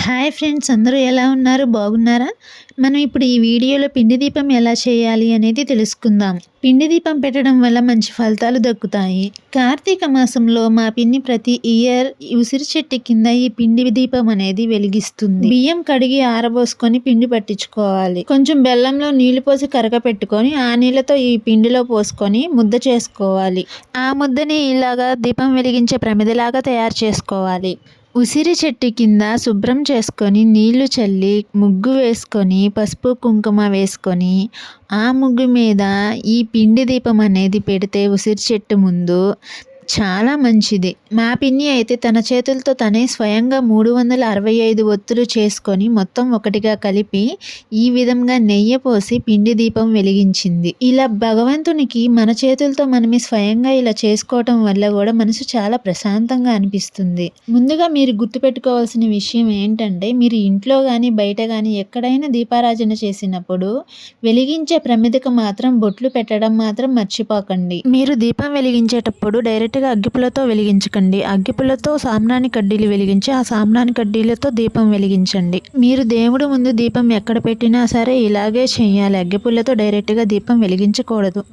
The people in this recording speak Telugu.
హాయ్ ఫ్రెండ్స్, అందరూ ఎలా ఉన్నారు? బాగున్నారా? మనం ఇప్పుడు ఈ వీడియోలో పిండి దీపం ఎలా చేయాలి అనేది తెలుసుకుందాం. పిండి దీపం పెట్టడం వల్ల మంచి ఫలితాలు దక్కుతాయి. కార్తీక మాసంలో మా పిన్ని ప్రతి ఇయర్ ఉసిరి చెట్టు కింద ఈ పిండి దీపం అనేది వెలిగిస్తుంది. బియ్యం కడిగి ఆరబోసుకొని పిండి పట్టించుకోవాలి. కొంచెం బెల్లంలో నీళ్లు పోసి కరగపెట్టుకొని ఆ నీళ్ళతో ఈ పిండిలో పోసుకొని ముద్ద చేసుకోవాలి. ఆ ముద్దని ఇలాగా దీపం వెలిగించే ప్రమిదలాగా తయారు చేసుకోవాలి. ఉసిరి చెట్టు కింద శుభ్రం చేసుకొని నీళ్లు చల్లి ముగ్గు వేసుకొని పసుపు కుంకుమ వేసుకొని ఆ ముగ్గు మీద ఈ పిండి దీపం అనేది పెడితే ఉసిరి చెట్టు ముందు చాలా మంచిది. మా పిన్ని అయితే తన చేతులతో తనే స్వయంగా 365 ఒత్తులు చేసుకొని మొత్తం ఒకటిగా కలిపి ఈ విధంగా నెయ్యి పోసి పిండి దీపం వెలిగించింది. ఇలా భగవంతునికి మన చేతులతో మనమే స్వయంగా ఇలా చేసుకోవటం వల్ల కూడా మనసు చాలా ప్రశాంతంగా అనిపిస్తుంది. ముందుగా మీరు గుర్తుపెట్టుకోవాల్సిన విషయం ఏంటంటే, మీరు ఇంట్లో కానీ బయట కానీ ఎక్కడైనా దీపారాజన చేసినప్పుడు వెలిగించే ప్రమిదకు మాత్రం బొట్లు పెట్టడం మాత్రం మర్చిపోకండి. మీరు దీపం వెలిగించేటప్పుడు డైరెక్ట్గా అగ్గిపుల్లతో వెలిగించకండి. అగ్గిపుల్లతో సాంబ్రాణి కడ్డీలు వెలిగించి ఆ సాంబ్రాణి కడ్డీలతో దీపం వెలిగించండి. మీరు దేవుడు ముందు దీపం ఎక్కడ పెట్టినా సరే ఇలాగే చేయాలి. అగ్గిపుల్లతో డైరెక్ట్గా దీపం వెలిగించకూడదు.